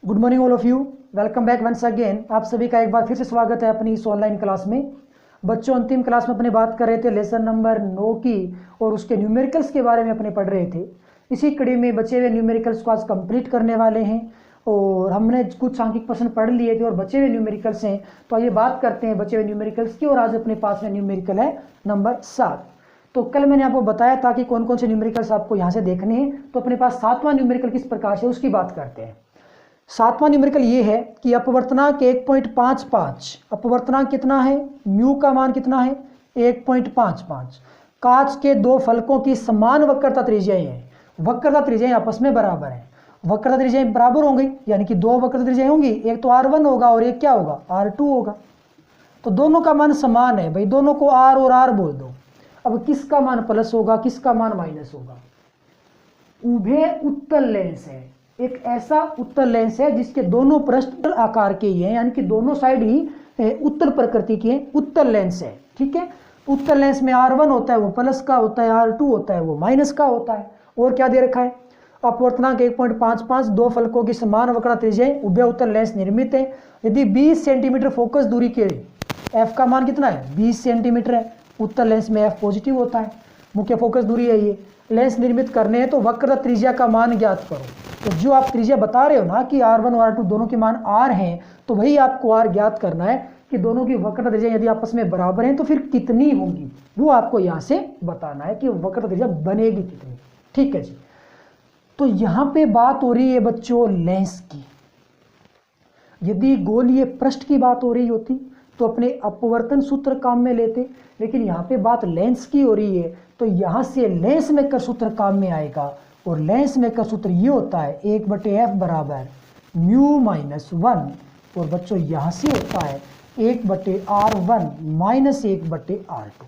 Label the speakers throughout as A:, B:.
A: Good morning all of you. Welcome back once again. आप सभी का एक बार फिर से स्वागत है अपनी इस ऑनलाइन क्लास में। बच्चों, अंतिम क्लास में अपने बात कर रहे थे लेसन नंबर 9 की और उसके न्यूमेरिकल्स के बारे में अपने पढ़ रहे थे। इसी कड़ी में बचे हुए न्यूमेरिकल्स को आज कंप्लीट करने वाले हैं और हमने कुछ सांख्यिक प्रश्न पढ़ लिए थे और बचे हुए न्यूमेरिकल्स हैं। तो आइए बात करते हैं बचे हुए न्यूमेरिकल्स की। और आज अपने पास में न्यूमेरिकल है नंबर 7। तो कल मैंने आपको बताया था कि कौन कौन से न्यूमेरिकल्स आपको यहाँ से देखने हैं। तो अपने पास 7वां न्यूमेरिकल किस प्रकार से उसकी बात करते हैं। 7वां न्यूमेरिकल ये है कि अपवर्तनांक 1.55। अपवर्तनांक कितना है? म्यू का मान कितना है? 1.55। कांच के दो फलकों की समान वक्रता त्रिज्याएं हैं। वक्रता त्रिज्याएं आपस में बराबर हैं। वक्रता त्रिज्याएं बराबर होंगी यानी कि दो वक्रता त्रिज्याएं होंगी, एक तो R1 होगा और एक क्या होगा? R2 होगा। तो दोनों का मान समान है भाई, दोनों को R और R बोल दो। अब किसका मान प्लस होगा, किसका मान माइनस होगा? उभय उत्तल लेंस है। एक ऐसा उत्तल लेंस है जिसके दोनों पृष्ठ आकार के ही हैं, यानी कि दोनों साइड ही उत्तल प्रकृति के उत्तल लेंस है। ठीक है। उत्तल लेंस में R1 होता है वो प्लस का होता है, R2 होता है वो माइनस का होता है। और क्या दे रखा है? अपवर्तनांक 1.55, दो फलकों की समान वक्रता त्रिज्याएं उभय उत्तल लेंस निर्मित है। यदि 20 सेंटीमीटर फोकस दूरी के f का मान कितना है? 20 सेंटीमीटर है। उत्तल लेंस में f पॉजिटिव होता है, मुख्य फोकस दूरी है ये। लेंस निर्मित करने हैं तो वक्रता त्रिज्या का मान ज्ञात करो। तो जो आप त्रिज्या बता रहे हो ना कि R1 और R2 दोनों के मान R हैं, तो वही आपको R ज्ञात करना है कि दोनों की वक्रता त्रिज्या यदि आपस में बराबर हैं तो फिर कितनी होंगी, वो आपको यहाँ से बताना है कि वक्रता त्रिज्या बनेगी कितनी। ठीक है जी। तो यहाँ पे बात हो रही है बच्चों लेंस की। यदि गोलीय पृष्ठ की बात हो रही होती तो अपने अपवर्तन सूत्र काम में लेते, लेकिन यहाँ पे बात लेंस की हो रही है तो यहाँ से लेंस मेकर सूत्र काम में आएगा। और लेंस मेकर सूत्र ये होता है 1/f बराबर म्यू माइनस 1। और बच्चों यहाँ से होता है 1/r1 माइनस 1/r2।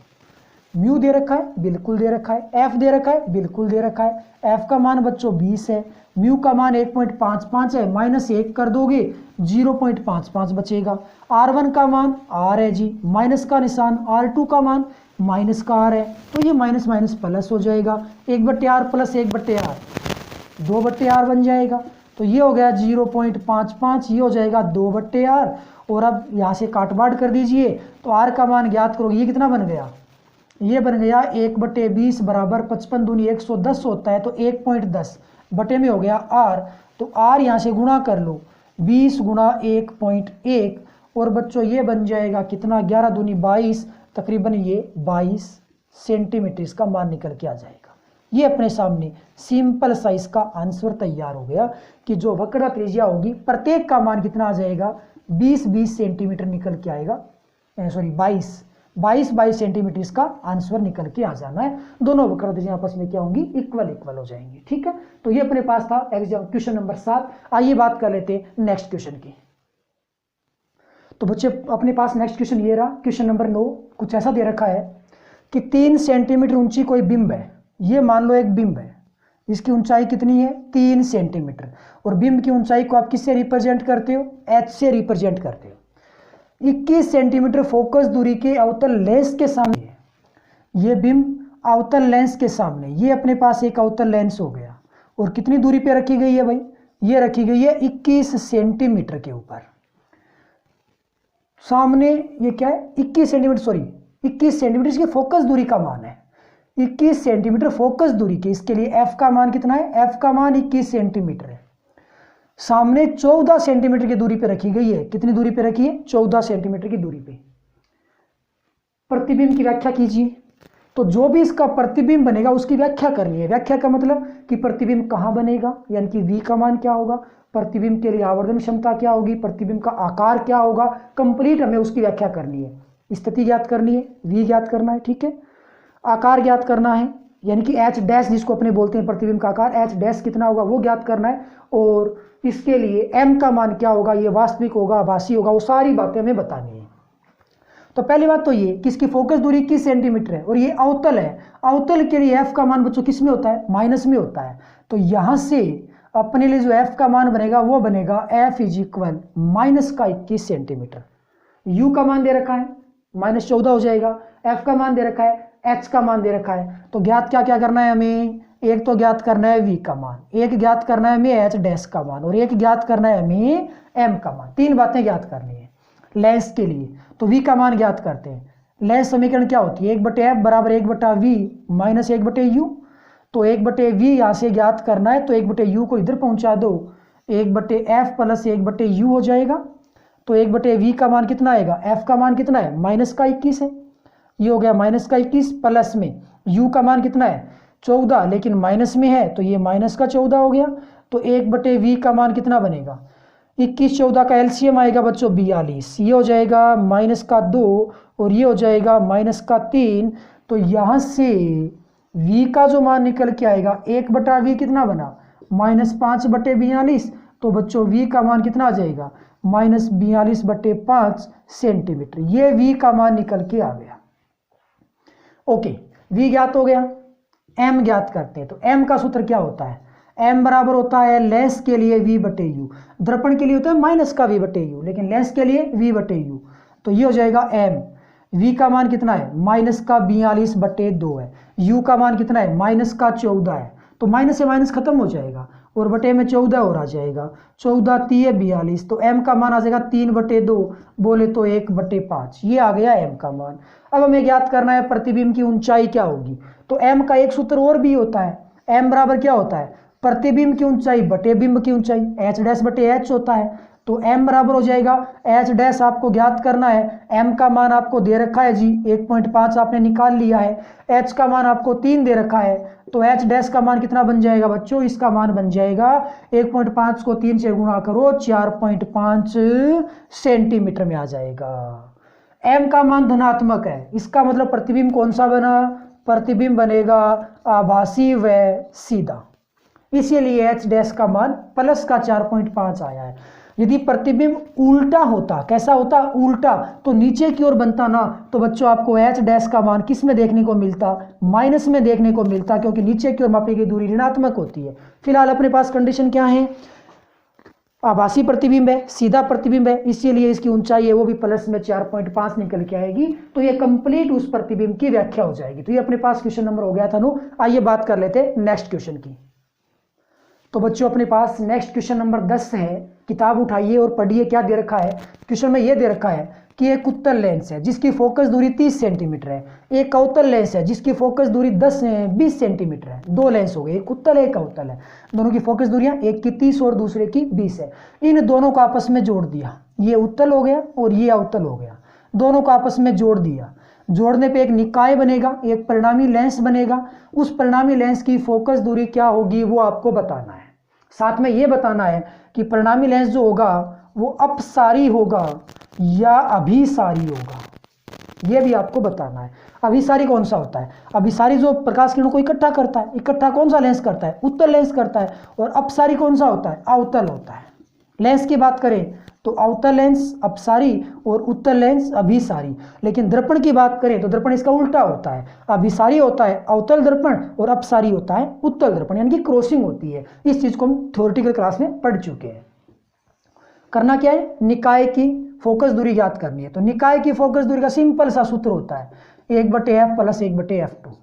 A: म्यू दे रखा है, बिल्कुल दे रखा है। एफ दे रखा है, बिल्कुल दे रखा है। एफ का मान बच्चों 20 है, म्यू का मान 1.55 है, माइनस 1 कर दोगे 0.55 बचेगा। R1 का मान R है जी, माइनस का निशान। R2 का मान माइनस का R है, तो ये माइनस माइनस प्लस हो जाएगा। 1/r प्लस 1/r 2/r बन जाएगा। तो ये हो गया 0.55, ये हो जाएगा 2/r। और अब यहाँ से काट बांट कर दीजिए तो R का मान ज्ञात करोगे। ये कितना बन गया? ये बन गया 1/20 बराबर 55 दूनी 110 होता है, तो 1.10 बटे में हो गया R। तो R यहाँ से गुणा कर लो, 20 गुणा 1.1। और बच्चों ये बन जाएगा कितना? 11 दूनी 22, तकरीबन ये 22 सेंटीमीटर इसका मान निकल के आ जाएगा। ये अपने सामने सिंपल सा इसका आंसर तैयार हो गया कि जो वक्रता त्रिज्या होगी प्रत्येक का मान कितना आ जाएगा? 20 सेंटीमीटर निकल के आएगा। सॉरी 22 सेंटीमीटर इसका आंसर निकल के आ जाना है। दोनों वक्रता त्रिज्या आपस में क्या होंगी? इक्वल हो जाएंगी। ठीक है। तो ये अपने पास था एग्जाम क्वेश्चन नंबर 7। आइए बात कर लेते हैं नेक्स्ट क्वेश्चन की। तो बच्चे अपने पास नेक्स्ट क्वेश्चन ये रहा, क्वेश्चन नंबर 9। कुछ ऐसा दे रखा है कि 3 सेंटीमीटर ऊंची कोई बिंब है। ये मान लो एक बिंब है, इसकी ऊंचाई कितनी है? 3 सेंटीमीटर। और बिंब की ऊंचाई को आप किससे रिप्रेजेंट करते हो? h से रिप्रेजेंट करते हो। 21 सेंटीमीटर फोकस दूरी के अवतल लेंस के सामने, ये बिंब अवतल लेंस के सामने, ये अपने पास एक अवतल लेंस हो गया। और कितनी दूरी पे रखी गई है भाई? ये रखी गई है 21 सेंटीमीटर के ऊपर। सामने ये क्या है? 21 सेंटीमीटर, सॉरी 21 सेंटीमीटर इसकी फोकस दूरी का मान है। 21 सेंटीमीटर फोकस दूरी के, इसके लिए f का मान कितना है? f का मान 21 सेंटीमीटर है। सामने 14 सेंटीमीटर की दूरी पे रखी गई है। कितनी दूरी पे रखी है? 14 सेंटीमीटर की दूरी पे। प्रतिबिंब की व्याख्या कीजिए। तो जो भी इसका प्रतिबिंब बनेगा उसकी व्याख्या करनी है। व्याख्या का मतलब कि प्रतिबिंब कहाँ बनेगा, यानी कि v का मान क्या होगा, प्रतिबिंब के लिए आवर्धन क्षमता क्या होगी, प्रतिबिंब का आकार क्या होगा, कंप्लीट हमें उसकी व्याख्या करनी है। स्थिति ज्ञात करनी है, v ज्ञात करना है। ठीक है। आकार ज्ञात करना है, यानी कि h डैश जिसको अपने बोलते हैं प्रतिबिंब का आकार, h डैश कितना होगा वो ज्ञात करना है। और इसके लिए m का मान क्या होगा, ये वास्तविक होगा, आभासी होगा, वो सारी बातें हमें बतानी है। तो पहली बात तो ये कि इसकी फोकस दूरी 21 सेंटीमीटर है और ये अवतल है। अवतल के लिए f का मान बच्चों किस में होता है? माइनस में होता है। तो यहाँ से अपने लिए जो f का मान बनेगा वो बनेगा f इज इक्वल माइनस का 21 सेंटीमीटर। u का मान दे रखा है -14 हो जाएगा। f का मान दे रखा है, h का मान दे रखा है। तो ज्ञात क्या क्या करना है हमें? एक तो ज्ञात करना है v का मान, एक ज्ञात करना है हमें h डैश का मान, और एक ज्ञात करना है हमें m का मान। तीन बातें ज्ञात करनी है लेंस के लिए। तो v का मान ज्ञात करते हैं। लेंस समीकरण क्या होती है, 1/f बराबर 1/v माइनस 1/u। तो 1/v यहाँ से ज्ञात करना है, तो 1/u को इधर पहुंचा दो, 1/f प्लस 1/u हो जाएगा। तो 1/v का मान कितना आएगा, f का मान कितना है -21 है, ये हो गया -21 प्लस में u का मान कितना है 14, लेकिन माइनस में है तो ये -14 हो गया। तो 1/v का मान कितना बनेगा 21, 14 का एलसीएम आएगा बच्चों 42, ये हो जाएगा -2 और ये हो जाएगा -3। तो यहाँ से v का जो मान निकल के आएगा 1/v कितना बना -5/42। तो बच्चों v का मान कितना आ जाएगा -42/5 सेंटीमीटर। ये v का मान निकल के आ गया। ओके, v ज्ञात हो गया, m ज्ञात करते हैं। तो m का सूत्र क्या होता है, m बराबर होता है लेंस के लिए v/u, दर्पण के लिए होता है माइनस का v/u, लेकिन लेंस के लिए v/u। तो ये हो जाएगा m, v का मान कितना है -42/2 है, u का मान कितना है -14 है। तो माइनस से माइनस खत्म हो जाएगा और बटे में 14 और आ जाएगा, 14 3 42। तो m का मान आ जाएगा 3/2, बोले तो 1/5, ये आ गया m का मान। अब हमें ज्ञात करना है प्रतिबिंब की ऊंचाई क्या होगी। तो m का एक सूत्र और भी होता है, m बराबर क्या होता है प्रतिबिंब की ऊंचाई बटे बिंब की ऊंचाई, h डैश बटे h होता है। तो m बराबर हो जाएगा h डैश आपको ज्ञात करना है, m का मान आपको दे रखा है जी 1.5 आपने निकाल लिया है, h का मान आपको 3 दे रखा है। तो h डैश का मान कितना बन जाएगा बच्चों, इसका मान बन जाएगा 1.5 को 3 से गुणा करो 4.5 सेंटीमीटर में आ जाएगा। m का मान धनात्मक है, इसका मतलब प्रतिबिंब कौन सा बना, प्रतिबिंब बनेगा आभासी व सीधा, इसीलिए h डैश का मान प्लस का 4.5 आया है। यदि प्रतिबिंब उल्टा होता, कैसा होता उल्टा, तो नीचे की ओर बनता ना, तो बच्चों आपको h डैश का मान किस में देखने को मिलता, माइनस में देखने को मिलता, क्योंकि नीचे की ओर मापी गई दूरी ऋणात्मक होती है। फिलहाल अपने पास कंडीशन क्या है, आभासी प्रतिबिंब है, सीधा प्रतिबिंब है, इसीलिए इसकी ऊंचाई है वो भी प्लस में 4.5 निकल के आएगी। तो ये कंप्लीट उस प्रतिबिंब की व्याख्या हो जाएगी। तो ये अपने पास क्वेश्चन नंबर हो गया था नो। आइए बात कर लेते हैं नेक्स्ट क्वेश्चन की। तो बच्चों अपने पास नेक्स्ट क्वेश्चन नंबर 10 है, किताब उठाइए और पढ़िए क्या दे रखा है। क्वेश्चन में ये दे रखा है कि एक उत्तल लेंस है जिसकी फोकस दूरी 30 सेंटीमीटर है, एक अवतल लेंस है जिसकी फोकस दूरी 20 सेंटीमीटर है। दो लेंस हो गए, एक उत्तल है एक अवतल है, दोनों की फोकस दूरियां एक की 30 और दूसरे की 20 है। इन दोनों को आपस में जोड़ दिया, ये उत्तल हो गया और ये अवतल हो गया, दोनों को आपस में जोड़ दिया। जोड़ने पे एक निकाय बनेगा, एक परिणामी लेंस बनेगा। उस परिणामी लेंस की फोकस दूरी क्या होगी वो आपको बताना है। साथ में ये बताना है कि परिणामी लेंस जो होगा वो अपसारी होगा या अभिसारी होगा, ये भी आपको बताना है। अभिसारी कौन सा होता है, अभिसारी जो प्रकाश किरणों को इकट्ठा करता है, इकट्ठा कौन सा लेंस करता है, उत्तल लेंस करता है। और अपसारी कौन सा होता है, अवतल होता है। लेंस की बात करें तो अवतल लेंस अपसारी और उत्तल लेंस अभिसारी। लेकिन दर्पण की बात करें तो दर्पण इसका उल्टा होता है, अभिसारी होता है अवतल दर्पण और अपसारी होता है उत्तल दर्पण, यानी कि क्रॉसिंग होती है। इस चीज को हम थ्योरेटिकल क्लास में पढ़ चुके हैं। करना क्या है, निकाय की फोकस दूरी ज्ञात करनी है। तो निकाय की फोकस दूरी का सिंपल सा सूत्र होता है 1/f plus 1/f2,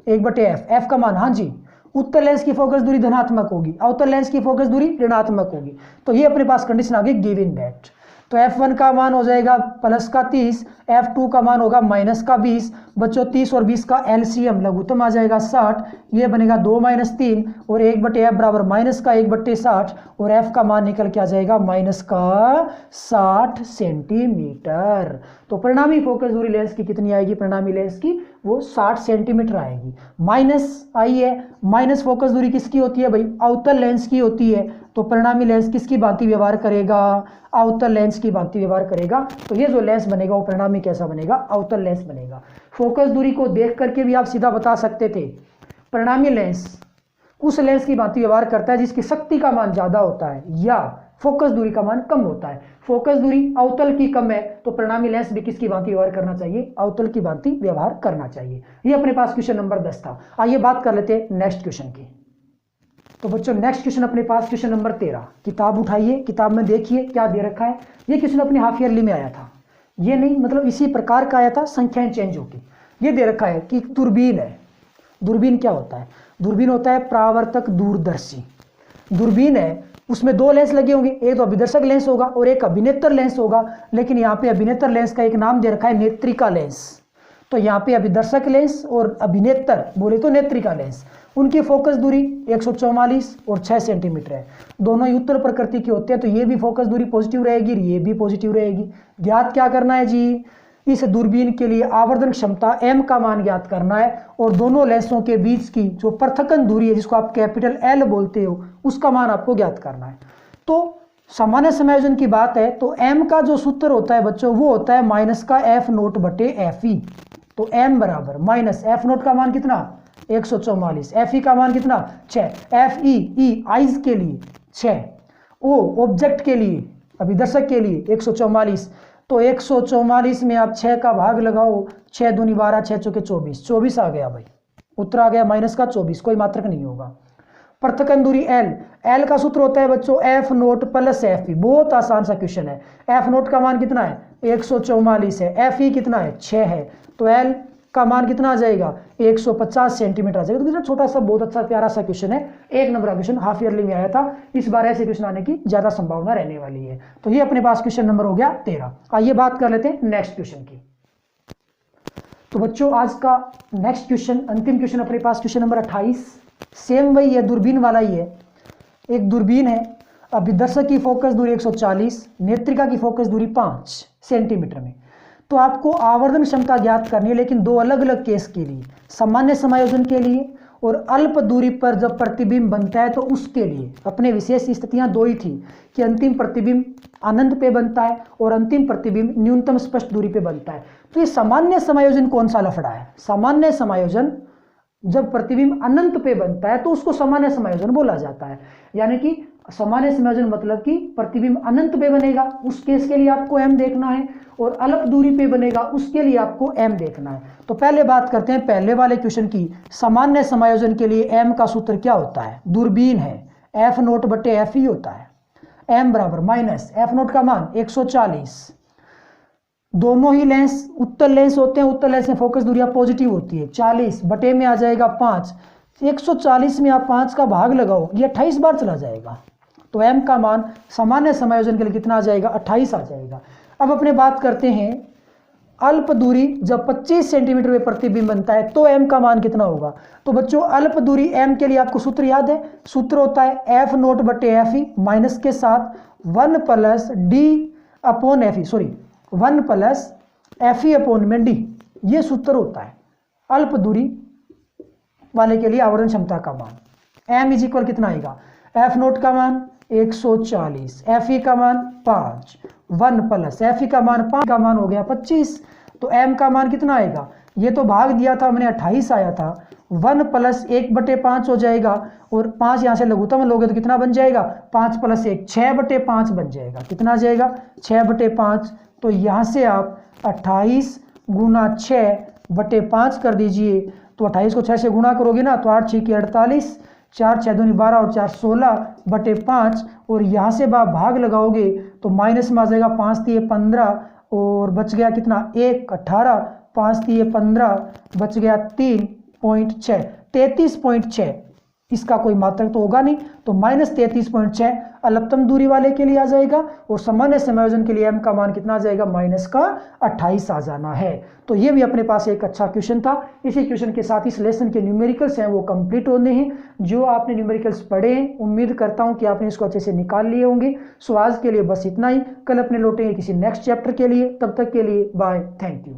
A: 1/f, f का मान, हाँ जी, उत्तल लेंस की फोकस दूरी धनात्मक होगी, अवतल लेंस की फोकस दूरी ऋणात्मक होगी। तो ये अपने पास कंडीशन आ गई गिवन दैट। तो f1 का मान हो जाएगा प्लस का 30, f2 का मान होगा माइनस का 20। बच्चों 30 और 20 का एलसीएम लघुत्तम आ जाएगा 60, ये बनेगा 2 - 3 और 1/f बराबर माइनस का 1/60 और f का मान निकल के आ जाएगा माइनस का 60 सेंटीमीटर। तो परिणामी फोकस दूरी लेंस की कितनी आएगी, परिणामी लेंस की वो 60 सेंटीमीटर आएगी। माइनस आई है, माइनस फोकस दूरी किसकी होती है भाई, अवतल लेंस की होती है। तो परिणामी लेंस किसकी भांति व्यवहार करेगा, अवतल लेंस की भांति व्यवहार करेगा। तो ये जो लेंस बनेगा वो परिणामी कैसा बनेगा, अवतल लेंस बनेगा। फोकस दूरी को देख करके भी आप सीधा बता सकते थे परिणामी लेंस उस लेंस की भांति व्यवहार करता है जिसकी शक्ति का मान ज्यादा होता है या फोकस दूरी का मान कम होता है। फोकस दूरी अवतल की कम है तो परिणामी लेंस भी किसकी भांति व्यवहार करना चाहिए, अवतल की भांति व्यवहार करना चाहिए। ये अपने पास क्वेश्चन नंबर 10 था। आइए बात कर लेते हैं नेक्स्ट क्वेश्चन की। तो बच्चों नेक्स्ट क्वेश्चन अपने पास क्वेश्चन नंबर 13, किताब उठाइए, किताब में देखिए क्या दे रखा है। ये क्वेश्चन अपने हाफ ईयरली में आया था, ये नहीं मतलब इसी प्रकार का आया था, संख्याएं चेंज होगी। ये दे रखा है कि दूरबीन है। दूरबीन क्या होता है, दूरबीन होता है परावर्तक दूरदर्शी। दूरबीन है उसमें दो लेंस लगे होंगे, एक तो अभिदर्शक लेंस होगा और एक अभिनेत्र लेंस होगा, लेकिन यहाँ पे अभिनेत्र लेंस का एक नाम दे रखा है नेत्रिका लेंस। तो यहाँ पे अभिदर्शक लेंस और अभिनेत्र बोले तो नेत्रिका लेंस, उनकी फोकस दूरी 144 और 6 सेंटीमीटर है। दोनों ही उत्तल प्रकृति के होते हैं, तो ये भी फोकस दूरी पॉजिटिव रहेगी, ये भी पॉजिटिव रहेगी। ज्ञात क्या करना है जी, इस दूरबीन के लिए आवर्धन क्षमता m का मान ज्ञात करना है और दोनों लेंसों के बीच की जो पृथक्कन दूरी है जिसको आप कैपिटल L बोलते हो उसका मान आपको ज्ञात करना है। तो सामान्य समायोजन की बात है तो m का जो सूत्र होता है बच्चों वो होता है माइनस का f नोट बटे FE। तो m बराबर माइनस f नोट का मान कितना 144, FE का मान कितना 6, FE आइज के लिए 6, O ऑब्जेक्ट के लिए अभिदर्शक के लिए 144। तो 144 में आप 6 का भाग लगाओ, 6 दूनी 12, 6 चौके 24, 24 आ गया भाई, उत्तर आ गया माइनस का 24, कोई मात्रक नहीं होगा। पृथक्कन दूरी L का सूत्र होता है बच्चों F नोट प्लस FE। बहुत आसान सा क्वेश्चन है। F नोट का मान कितना है 144 है, FE कितना है 6 है, तो L का मान कितना आ जाएगा 150 सेंटीमीटर आ जाएगा। तो कितना छोटा सा बहुत अच्छा प्यारा सा क्वेश्चन है, 1 नंबर का क्वेश्चन हाफ ईयरली में आया था, इस बार ऐसे क्वेश्चन आने की ज्यादा संभावना रहने वाली है। तो ये अपने पास क्वेश्चन नंबर हो गया 13। आइए बात कर लेते हैं नेक्स्ट क्वेश्चन की। तो बच्चों आज का नेक्स्ट क्वेश्चन, अंतिम क्वेश्चन अपने पास क्वेश्चन नंबर 28, सेम वही है, दूरबीन वाला ही है। एक दूरबीन है, अभिदर्शक की फोकस दूरी 140, नेत्रिका की फोकस दूरी 5 सेंटीमीटर में। तो आपको आवर्धन क्षमता ज्ञात करनी है, लेकिन दो अलग अलग केस के लिए, सामान्य समायोजन के लिए और अल्प दूरी पर जब प्रतिबिंब बनता है तो उसके लिए। अपने विशेष स्थितियां दो ही थी कि अंतिम प्रतिबिंब अनंत पे बनता है और अंतिम प्रतिबिंब न्यूनतम स्पष्ट दूरी पे बनता है। तो ये सामान्य समायोजन कौन सा लफड़ा है, सामान्य समायोजन जब प्रतिबिंब अनंत पे बनता है तो उसको सामान्य समायोजन बोला जाता है। यानी कि सामान्य समायोजन मतलब कि प्रतिबिंब अनंत पे बनेगा, उस केस के लिए आपको m देखना है, और अल्प दूरी पे बनेगा उसके लिए आपको m देखना है। तो पहले बात करते हैं पहले वाले क्वेश्चन की। सामान्य समायोजन के लिए m का सूत्र क्या होता है, दूरबीन है f नोट बटे FE होता है, m बराबर माइनस f नोट का मान 140। दोनों ही लेंस उत्तल लेंस होते हैं, उत्तल लेंस में फोकस दूरियां पॉजिटिव होती है, 40 बटे में आ जाएगा 5, 140 में आप 5 का भाग लगाओ, ये 28 बार चला जाएगा। तो m का मान सामान्य समायोजन के लिए कितना आ जाएगा 28 आ जाएगा। अब अपने बात करते हैं अल्प दूरी जब 25 सेंटीमीटर में प्रतिबिंब बनता है तो m का मान कितना होगा। तो बच्चों अल्प दूरी m के लिए आपको सूत्र याद है, सूत्र होता है f नोट बटे FE माइनस के साथ 1 plus d upon FE, sorry 1 plus FE upon में d, ये सूत्र होता है अल्प दूरी वाले के लिए आवर्धन क्षमता का मान। m इज इक्वल कितना आएगा, f नोट का मान 140, FE का मान 5, 1 प्लस FE का मान 5 का मान हो गया 25। तो m का मान कितना आएगा, ये तो भाग दिया था हमने 28 आया था, 1 प्लस 1/5 हो जाएगा और 5 यहाँ से लघुत्तम लोगे तो कितना बन जाएगा 5 प्लस 1 6/5 बन जाएगा। कितना आ जाएगा 6/5। तो यहाँ से आप 28 गुना 6/5 कर दीजिए, तो 28 को 6 से गुणा करोगे ना तो 8 6 की 48, 4 6 दूनी 12 और 4 16/5, और यहाँ से आप भाग लगाओगे तो माइनस में आ जाएगा 5 3 15 और बच गया कितना 1 18, 5 3 15 बच गया 3.6, 33.6। इसका कोई मात्रक तो होगा नहीं, तो माइनस 33.6 अल्पतम दूरी वाले के लिए आ जाएगा और सामान्य समायोजन के लिए m का मान कितना आ जाएगा माइनस का 28 आ जाना है। तो ये भी अपने पास एक अच्छा क्वेश्चन था। इसी क्वेश्चन के साथ इस लेसन के न्यूमेरिकल्स हैं वो कंप्लीट होने हैं। जो आपने न्यूमेरिकल्स पढ़े हैं उम्मीद करता हूं कि आपने इसको अच्छे से निकाल लिए होंगे। सो आज के लिए बस इतना ही, कल अपने लौटेंगे किसी नेक्स्ट चैप्टर के लिए, तब तक के लिए बाय, थैंक यू।